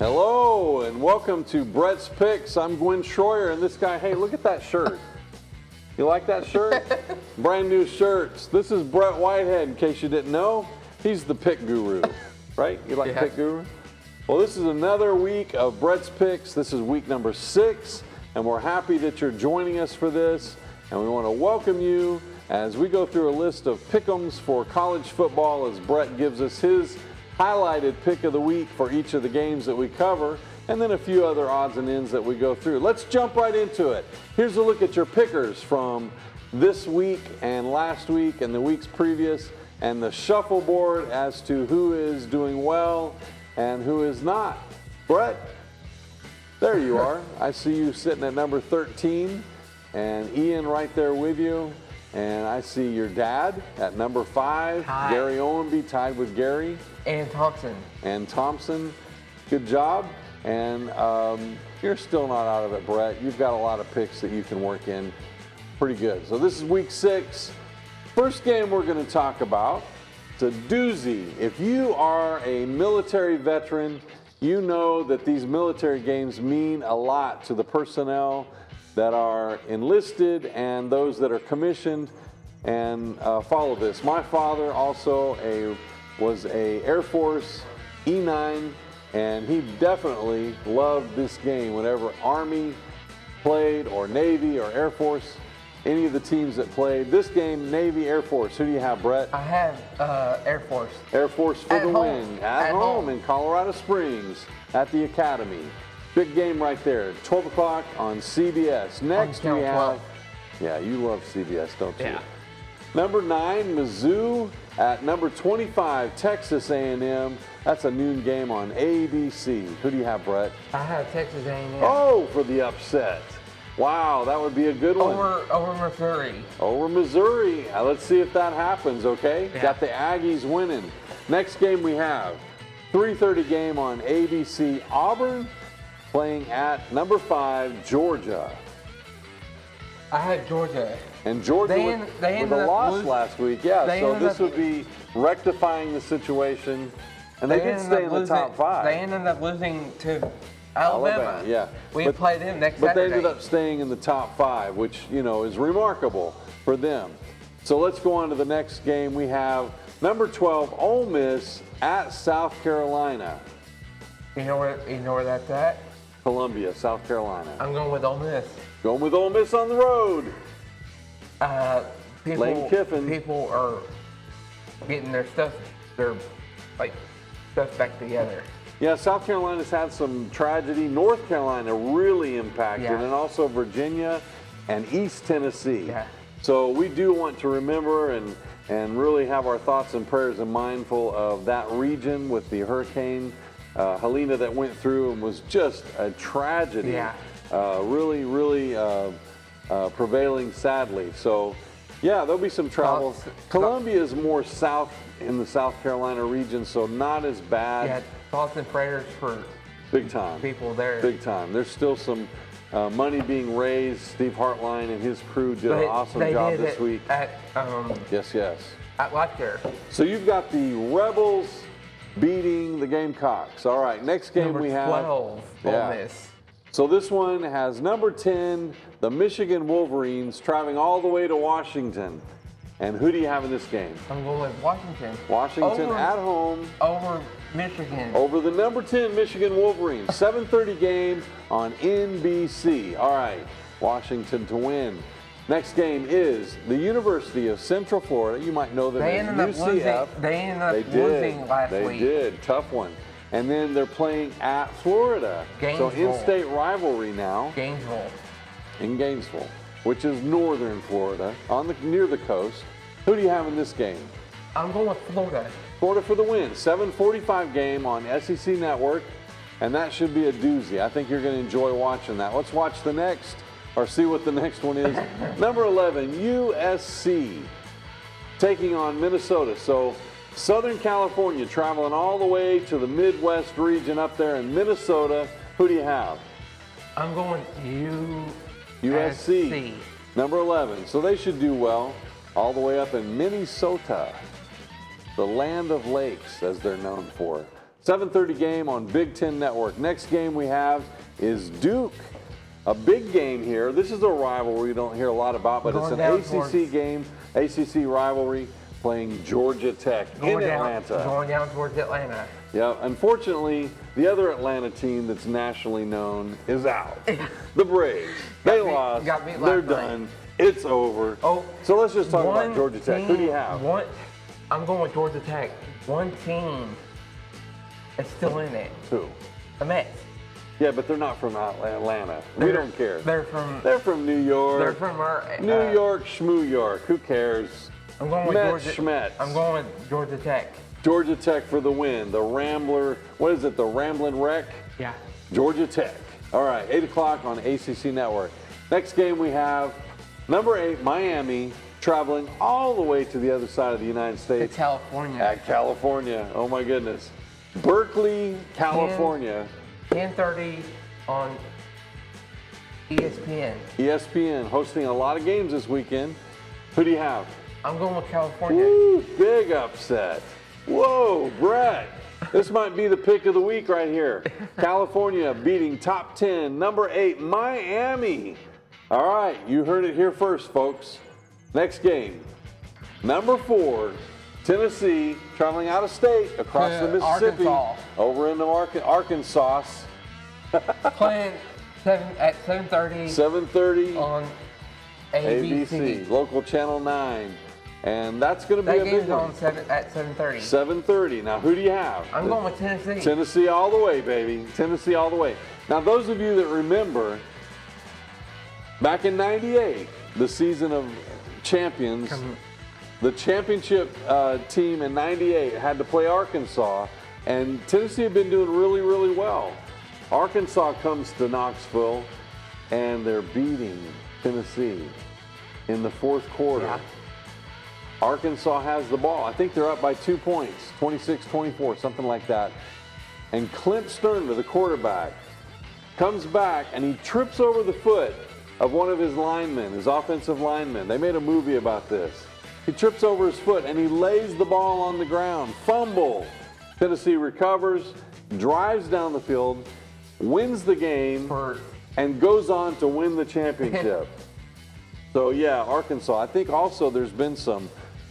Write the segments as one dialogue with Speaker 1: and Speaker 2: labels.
Speaker 1: Hello and welcome to Brett's Picks. I'm Gwen Schroyer and this guy, hey, look at that shirt. You like that shirt? Brand new shirts. This is Brett Whitehead, in case you didn't know. He's the pick guru, right? You like pick guru? Well, this is another week of Brett's Picks. This is week number 6, and we're happy that you're joining us for this. And we want to welcome you as we go through a list of pick'ems for college football as Brett gives us his highlighted pick of the week for each of the games that we cover, and then a few other odds and ends that we go through. Let's jump right into it. Here's a look at your pickers from this week and last week and the weeks previous, and the shuffleboard as to who is doing well and who is not. Brett, there you are. I see you sitting at number 13, and Ian right there with you. And I see your dad at number 5.
Speaker 2: Hi.
Speaker 1: Gary Owenby tied with Gary.
Speaker 2: And Thompson.
Speaker 1: And Thompson. Good job. And you're still not out of it, Brett. You've got a lot of picks that you can work in. Pretty good. So this is week 6. First game we're going to talk about. It's a doozy. If you are a military veteran, you know that these military games mean a lot to the personnel that are enlisted and those that are commissioned. And follow this. My father also was a Air Force E9, and he definitely loved this game. Whenever Army played, or Navy, or Air Force, any of the teams that played this game, Navy, Air Force. Who do you have, Brett?
Speaker 2: I have Air Force.
Speaker 1: Air Force for the win. At home in Colorado Springs at the Academy. Big game right there, 12 o'clock on CBS. Next we have, yeah, you love CBS, don't you?
Speaker 2: Yeah.
Speaker 1: Number 9, Mizzou at number 25, Texas A&M. That's a noon game on ABC. Who do you have, Brett?
Speaker 2: I have Texas A&M.
Speaker 1: Oh, for the upset. Wow, that would be a good one.
Speaker 2: Over Missouri.
Speaker 1: Over Missouri. Let's see if that happens, okay?
Speaker 2: Yeah.
Speaker 1: Got the Aggies winning. Next game we have, 3:30 game on ABC, Auburn playing at number 5, Georgia.
Speaker 2: I had Georgia.
Speaker 1: And Georgia with a loss last week. Yeah, so this would be rectifying the situation. And they did stay in the top 5.
Speaker 2: They ended up losing to Alabama.
Speaker 1: Yeah.
Speaker 2: We play them next Saturday.
Speaker 1: But they ended up staying in the top 5, which, you know, is remarkable for them. So let's go on to the next game. We have number 12, Ole Miss at South Carolina.
Speaker 2: You know where that's at?
Speaker 1: Columbia, South Carolina.
Speaker 2: I'm going with Ole Miss.
Speaker 1: Going with Ole Miss on the road. Lane Kiffin.
Speaker 2: People are getting their stuff back together.
Speaker 1: Yeah, South Carolina's had some tragedy. North Carolina really impacted, and also Virginia and East Tennessee.
Speaker 2: Yeah.
Speaker 1: So we do want to remember and really have our thoughts and prayers and mindful of that region with the hurricane Helena that went through and was just a tragedy.
Speaker 2: Yeah.
Speaker 1: Really prevailing sadly. So yeah, there'll be some travel. Columbia is more south in the South Carolina region, so not as bad.
Speaker 2: Yeah, thoughts and prayers for
Speaker 1: big time
Speaker 2: people there.
Speaker 1: Big time. There's still some money being raised. Steve Hartline and his crew did an awesome job this week. Yes.
Speaker 2: At Whitehead.
Speaker 1: So you've got the Rebels beating the Gamecocks. All right, next game we have
Speaker 2: 12, Ole Miss.
Speaker 1: So this one has number 10, the Michigan Wolverines, traveling all the way to Washington. And who do you have in this game?
Speaker 2: I'm going with Washington.
Speaker 1: Washington at home.
Speaker 2: Over Michigan.
Speaker 1: Over the number 10 Michigan Wolverines. 7:30 game on NBC. All right, Washington to win. Next game is the University of Central Florida. You might know them as UCF.
Speaker 2: They ended up losing last week.
Speaker 1: They did. Tough one. And then they're playing at Florida.
Speaker 2: Gainesville.
Speaker 1: So in-state rivalry now.
Speaker 2: Gainesville.
Speaker 1: In Gainesville, which is northern Florida, near the coast. Who do you have in this game?
Speaker 2: I'm going with Florida.
Speaker 1: Florida for the win. 7:45 game on SEC Network, and that should be a doozy. I think you're going to enjoy watching that. Let's watch the next, or see what the next one is. Number 11, USC, taking on Minnesota. So Southern California traveling all the way to the Midwest region up there in Minnesota. Who do you have?
Speaker 2: I'm going
Speaker 1: USC. Number 11. So they should do well. All the way up in Minnesota, the land of lakes, as they're known for. 7:30 game on Big Ten Network. Next game we have is Duke. A big game here. This is a rivalry we don't hear a lot about, but it's an ACC game, ACC rivalry, playing Georgia Tech in Atlanta.
Speaker 2: Going down towards Atlanta.
Speaker 1: Yeah, unfortunately, the other Atlanta team that's nationally known is out. The Braves. They lost. They're done. It's over.
Speaker 2: Oh,
Speaker 1: so let's just talk about Georgia Tech. Who do you have?
Speaker 2: I'm going with Georgia Tech. One team is still in it.
Speaker 1: Who?
Speaker 2: The Mets.
Speaker 1: Yeah, but they're not from Atlanta. We don't care.
Speaker 2: They're from
Speaker 1: New York.
Speaker 2: They're from our
Speaker 1: New York, Schmoo York. Who cares?
Speaker 2: I'm going with
Speaker 1: Mets,
Speaker 2: Georgia.
Speaker 1: Schmets.
Speaker 2: I'm going with Georgia Tech.
Speaker 1: Georgia Tech for the win. The Rambler. What is it? The Ramblin' Wreck?
Speaker 2: Yeah.
Speaker 1: Georgia Tech. All right, 8 o'clock on ACC Network. Next game we have number 8, Miami, traveling all the way to the other side of the United States.
Speaker 2: To California.
Speaker 1: At California. Oh my goodness. Berkeley, California.
Speaker 2: 10:30 on ESPN.
Speaker 1: ESPN hosting a lot of games this weekend. Who do you have?
Speaker 2: I'm going with California.
Speaker 1: Woo, big upset. Whoa, Brett. This might be the pick of the week right here. California beating top 10, number 8, Miami. All right, you heard it here first, folks. Next game, number 4, Tennessee, traveling out of state across the Mississippi,
Speaker 2: Arkansas.
Speaker 1: over into Arkansas.
Speaker 2: Playing at 7:30.
Speaker 1: 7:30
Speaker 2: on ABC.
Speaker 1: ABC, local channel 9. And that's going to be a big one.
Speaker 2: At 7:30.
Speaker 1: 7:30. Now, who do you have?
Speaker 2: I'm going with Tennessee.
Speaker 1: Tennessee all the way, baby. Tennessee all the way. Now, those of you that remember, back in '98, the season of champions, the championship team in '98 had to play Arkansas, and Tennessee had been doing really, really well. Arkansas comes to Knoxville, and they're beating Tennessee in the fourth quarter.
Speaker 2: Yeah.
Speaker 1: Arkansas has the ball. I think they're up by 2 points, 26-24, something like that. And Clint Sternberg, the quarterback, comes back and he trips over the foot of one of his linemen, his offensive linemen. They made a movie about this. He trips over his foot and he lays the ball on the ground. Fumble. Tennessee recovers, drives down the field, wins the game, and goes on to win the championship. So yeah, Arkansas. I think also there's been some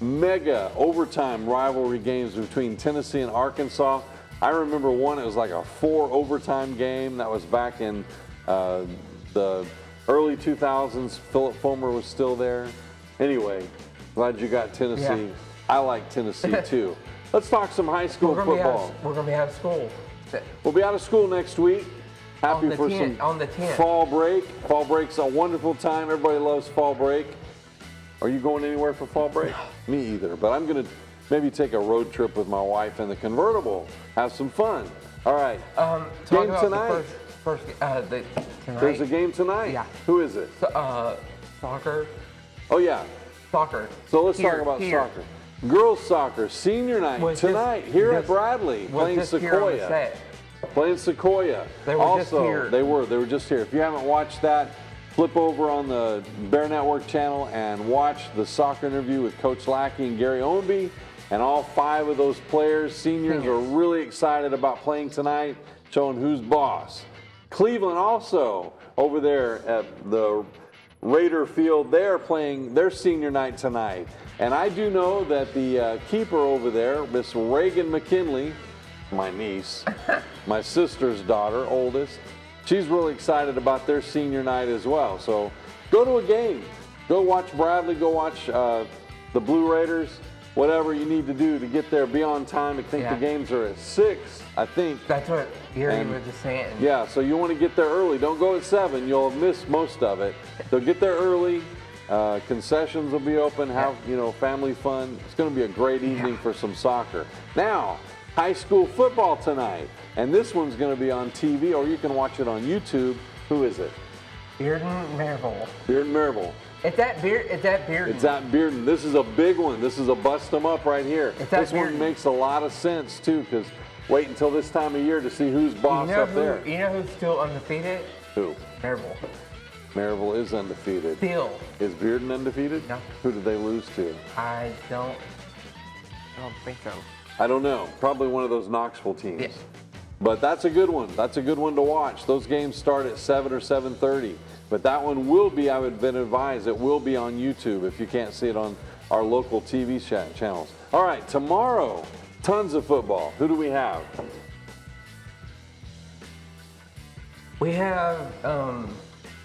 Speaker 1: mega overtime rivalry games between Tennessee and Arkansas. I remember one, it was like a 4 overtime game. That was back in the early 2000s. Philip Fulmer was still there. Anyway, glad you got Tennessee.
Speaker 2: Yeah.
Speaker 1: I like Tennessee too. Let's talk some high school football.
Speaker 2: We're going to be out of school.
Speaker 1: We'll be out of school next week. Happy for some fall break. Fall break's a wonderful time. Everybody loves fall break. Are you going anywhere for fall break? Me either, but I'm going to maybe take a road trip with my wife in the convertible. Have some fun. All right. Game tonight.
Speaker 2: Tonight.
Speaker 1: There's a game tonight?
Speaker 2: Yeah.
Speaker 1: Who is it?
Speaker 2: Soccer.
Speaker 1: Oh, yeah.
Speaker 2: Soccer.
Speaker 1: So let's talk about soccer. Girls soccer, senior night tonight here at Bradley, playing Sequoia. Playing Sequoia.
Speaker 2: They were just here.
Speaker 1: They were just here. If you haven't watched that, flip over on the Bear Network channel and watch the soccer interview with Coach Lackey and Gary Ownby. And all 5 of those players, seniors, are really excited about playing tonight, showing who's boss. Cleveland also over there at the Raider Field, they're playing their senior night tonight. And I do know that the keeper over there, Miss Reagan McKinley, my niece, my sister's daughter, oldest, she's really excited about their senior night as well. So go to a game. Go watch Bradley. Go watch the Blue Raiders. Whatever you need to do to get there, be on time. I think the games are at 6, I think.
Speaker 2: That's what Gary was just saying.
Speaker 1: Yeah, so you want to get there early. Don't go at 7. You'll miss most of it. So get there early. Concessions will be open. Have family fun. It's going to be a great evening for some soccer. Now, high school football tonight, and this one's going to be on TV, or you can watch it on YouTube. Who is it?
Speaker 2: Bearden Maryville.
Speaker 1: Bearden Maryville.
Speaker 2: It's at Bearden.
Speaker 1: It's at Bearden. This is a big one. This is a bust them up right here. This one makes a lot of sense too, because wait until this time of year to see who's boss up there.
Speaker 2: You know who's still undefeated?
Speaker 1: Who?
Speaker 2: Maryville.
Speaker 1: Maryville is undefeated.
Speaker 2: Still.
Speaker 1: Is Bearden undefeated?
Speaker 2: No.
Speaker 1: Who did they lose to?
Speaker 2: I don't think so.
Speaker 1: I don't know. Probably one of those Knoxville teams.
Speaker 2: Yeah.
Speaker 1: But that's a good one. That's a good one to watch. Those games start at 7 or 7:30. But that one will be, I would have been advised, it will be on YouTube if you can't see it on our local TV channels. All right, tomorrow, tons of football. Who do we have?
Speaker 2: We have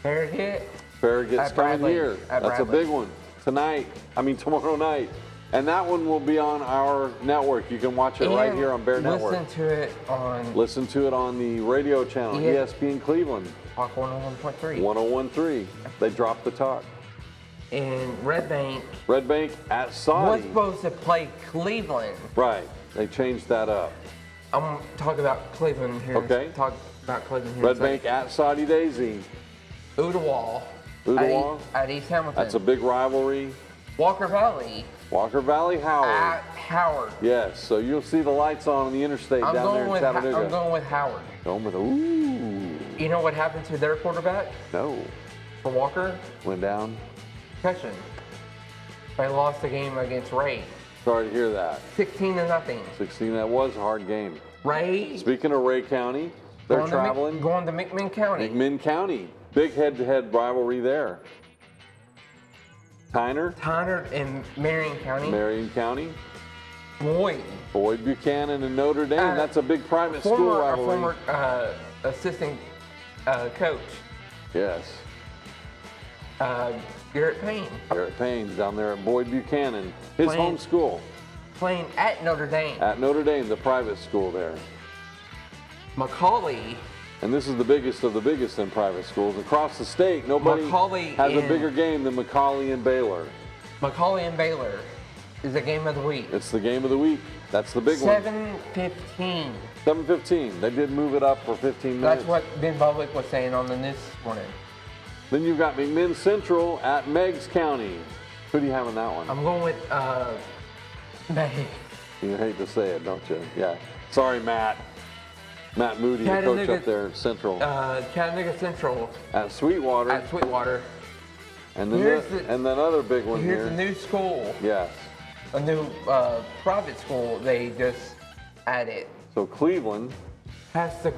Speaker 2: Farragut.
Speaker 1: Farragut's
Speaker 2: At
Speaker 1: coming
Speaker 2: Bradley.
Speaker 1: here.
Speaker 2: At
Speaker 1: That's a
Speaker 2: Bradley.
Speaker 1: big one. Tomorrow night. And that one will be on our network. You can watch it right here on Bear Network. Listen to it on the radio channel, ESPN Cleveland.
Speaker 2: Talk 101.3.
Speaker 1: 101.3. They dropped the talk.
Speaker 2: And Red Bank
Speaker 1: at Saudi.
Speaker 2: was supposed to play Cleveland.
Speaker 1: Right. They changed that up.
Speaker 2: I'm going to talk about Cleveland here.
Speaker 1: Okay.
Speaker 2: Talk about Cleveland here.
Speaker 1: Red Bank at Saudi Daisy.
Speaker 2: Udawal. At East Hamilton.
Speaker 1: That's a big rivalry.
Speaker 2: Walker Valley.
Speaker 1: Howard.
Speaker 2: At Howard.
Speaker 1: Yes, so you'll see the lights on the interstate down there in Chattanooga.
Speaker 2: I'm going with Howard.
Speaker 1: Ooh.
Speaker 2: You know what happened to their quarterback?
Speaker 1: No.
Speaker 2: For Walker?
Speaker 1: Went down.
Speaker 2: Concussion. They lost the game against Ray.
Speaker 1: Sorry to hear that.
Speaker 2: 16-0.
Speaker 1: 16, that was a hard game.
Speaker 2: Ray.
Speaker 1: Speaking of Ray County, they're traveling.
Speaker 2: Going to McMinn County.
Speaker 1: McMinn County. Big head-to-head rivalry there.
Speaker 2: Tyner and Marion County.
Speaker 1: Boyd Buchanan and Notre Dame. That's a big private school rivalry.
Speaker 2: Former assistant coach.
Speaker 1: Yes.
Speaker 2: Garrett Payne.
Speaker 1: Garrett Payne down there at Boyd Buchanan. His home school.
Speaker 2: Playing at Notre Dame.
Speaker 1: At Notre Dame, the private school there.
Speaker 2: Macaulay.
Speaker 1: And this is the biggest of the biggest in private schools. Across the state, nobody has a bigger game than Macaulay and Baylor.
Speaker 2: Macaulay and Baylor is the game of the week.
Speaker 1: It's the game of the week. That's the big one.
Speaker 2: 7:15.
Speaker 1: 7:15. They did move it up for 15 minutes.
Speaker 2: That's what Ben Public was saying on the news this morning.
Speaker 1: Then you've got McMinn Central at Meigs County. Who do you have in that one?
Speaker 2: I'm going with May.
Speaker 1: You hate to say it, don't you? Yeah. Sorry, Matt. Matt Moody, the coach up there at Central.
Speaker 2: Chattanooga Central.
Speaker 1: At Sweetwater. And then and that other big one here.
Speaker 2: Here's a new school.
Speaker 1: Yes.
Speaker 2: A new private school they just added.
Speaker 1: So Cleveland
Speaker 2: has to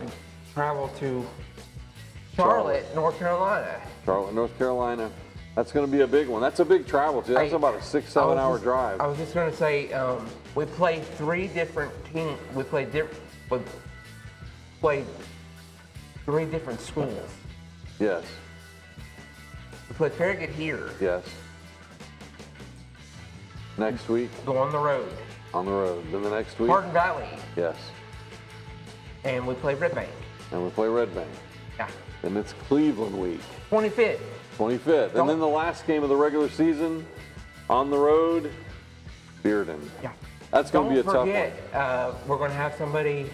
Speaker 2: travel to Charlotte, North Carolina.
Speaker 1: Charlotte, North Carolina. That's going to be a big one. That's a big travel, too. That's about a 6-7 hour drive.
Speaker 2: I was just going to say, we played 3 different teams. We played 3 different schools.
Speaker 1: Yes.
Speaker 2: We played Farragut here.
Speaker 1: Yes. Next week.
Speaker 2: Go on the road.
Speaker 1: On the road. Then the next week.
Speaker 2: Hardin Valley.
Speaker 1: Yes.
Speaker 2: And we play Red Bank.
Speaker 1: And we play Red Bank.
Speaker 2: Yeah.
Speaker 1: Then it's Cleveland week.
Speaker 2: 25th.
Speaker 1: 25th. And then the last game of the regular season, on the road, Bearden.
Speaker 2: Yeah.
Speaker 1: That's going to be a tough one.
Speaker 2: Don't forget, we're going to have somebody.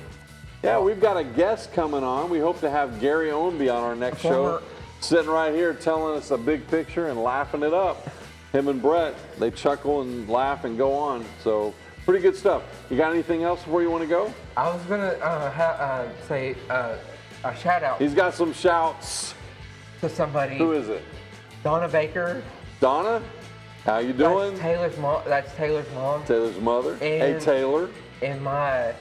Speaker 1: Yeah, we've got a guest coming on. We hope to have Gary Ownby on our next show. Sitting right here telling us a big picture and laughing it up. Him and Brett, they chuckle and laugh and go on. So pretty good stuff. You got anything else before you want to go?
Speaker 2: I was going to say a shout out.
Speaker 1: He's got some shouts.
Speaker 2: To somebody.
Speaker 1: Who is it?
Speaker 2: Donna Baker.
Speaker 1: Donna? How you doing?
Speaker 2: That's Taylor's mom.
Speaker 1: Taylor's mother. Hey, Taylor.
Speaker 2: And my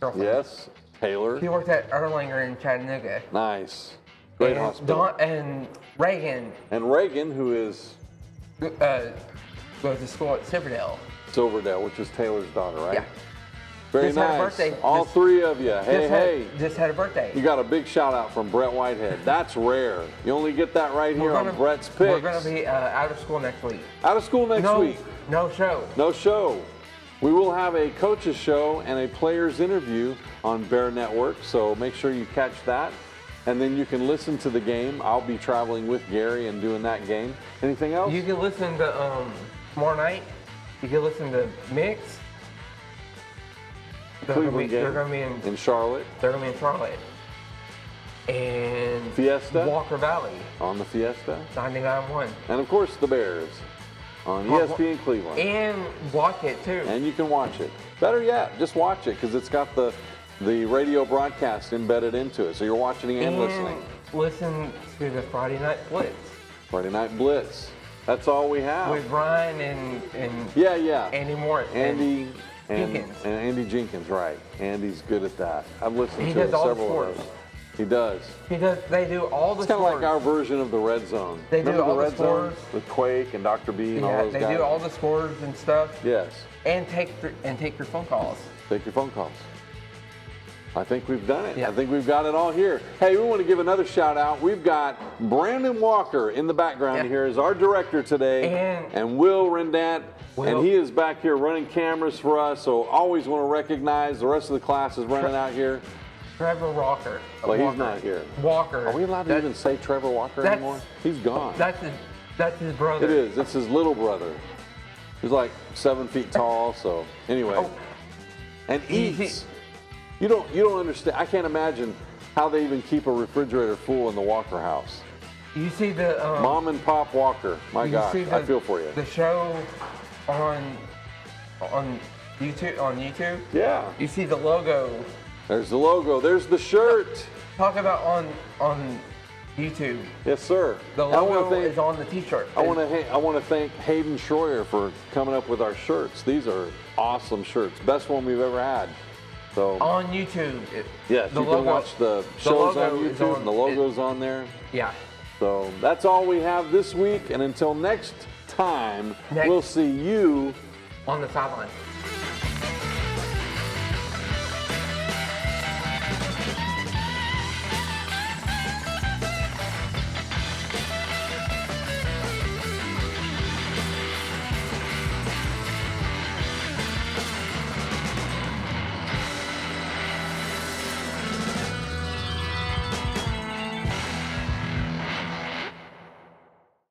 Speaker 2: girlfriend.
Speaker 1: Yes, Taylor.
Speaker 2: She works at Erlanger in Chattanooga.
Speaker 1: Nice. Great hospital.
Speaker 2: And Reagan.
Speaker 1: And Reagan, who is?
Speaker 2: Goes to school at
Speaker 1: Silverdale, which is Taylor's daughter, right?
Speaker 2: Yeah.
Speaker 1: Very
Speaker 2: just
Speaker 1: nice.
Speaker 2: Had a birthday.
Speaker 1: All 3 of you. Hey.
Speaker 2: Just had a birthday.
Speaker 1: You got a big shout out from Brett Whitehead. That's rare. You only get that right here on Brett's Picks.
Speaker 2: We're going to be out of school next week.
Speaker 1: Out of school next week?
Speaker 2: No show.
Speaker 1: No show. We will have a coach's show and a player's interview on Bear Network, so make sure you catch that. And then you can listen to the game. I'll be traveling with Gary and doing that game. Anything else?
Speaker 2: You can listen to tomorrow night. You can listen to Mix. They're going to be
Speaker 1: in Charlotte.
Speaker 2: They're going to be in Charlotte. And
Speaker 1: Fiesta.
Speaker 2: Walker Valley.
Speaker 1: On the Fiesta.
Speaker 2: 99.1.
Speaker 1: And of course the Bears on ESPN Cleveland.
Speaker 2: And watch it too.
Speaker 1: And you can watch it. Better yet, just watch it because it's got the radio broadcast embedded into it. So you're watching and listening.
Speaker 2: Listen to the Friday Night Blitz.
Speaker 1: Friday Night Blitz. That's all we have.
Speaker 2: With Ryan and
Speaker 1: yeah.
Speaker 2: Andy Morris. Jenkins.
Speaker 1: And Andy Jenkins, right. Andy's good at that. I've listened
Speaker 2: He
Speaker 1: to
Speaker 2: does all the
Speaker 1: several of
Speaker 2: scores.
Speaker 1: those. He does.
Speaker 2: They do all the
Speaker 1: It's kind of
Speaker 2: scores.
Speaker 1: like our version of the Red Zone.
Speaker 2: They do
Speaker 1: Remember
Speaker 2: all
Speaker 1: the
Speaker 2: the
Speaker 1: Red Zone
Speaker 2: scores.
Speaker 1: with Quake and Dr. B and all
Speaker 2: Yeah,
Speaker 1: those
Speaker 2: they
Speaker 1: guys?
Speaker 2: do all the scores and stuff.
Speaker 1: Yes.
Speaker 2: And take your phone calls.
Speaker 1: Take your phone calls. I think we've done it.
Speaker 2: Yeah.
Speaker 1: I think we've got it all here. Hey, we want to give another shout out. We've got Brandon Walker in the background here as our director today. And Will Rendant. And he is back here running cameras for us. So always want to recognize the rest of the class is running out here.
Speaker 2: Trevor Walker.
Speaker 1: Well, he's not here.
Speaker 2: Walker.
Speaker 1: Are we allowed to even say Trevor Walker anymore? He's gone.
Speaker 2: That's his brother.
Speaker 1: It is. It's his little brother. He's like 7 feet tall. So anyway.
Speaker 2: Oh.
Speaker 1: And eats. You don't understand. I can't imagine how they even keep a refrigerator full in the Walker house.
Speaker 2: You see the
Speaker 1: Mom and Pop Walker. My God, I feel for you.
Speaker 2: The show on YouTube.
Speaker 1: Yeah.
Speaker 2: You see the logo.
Speaker 1: There's the logo. There's the shirt.
Speaker 2: Talk about on YouTube.
Speaker 1: Yes, sir.
Speaker 2: The logo is on the T-shirt.
Speaker 1: I want to thank Hayden Schroyer for coming up with our shirts. These are awesome shirts. Best one we've ever had. So
Speaker 2: on YouTube.
Speaker 1: Yes, you can watch the shows on YouTube, and the logo's on there.
Speaker 2: Yeah.
Speaker 1: So that's all we have this week, and until next time, we'll see you
Speaker 2: on the sideline.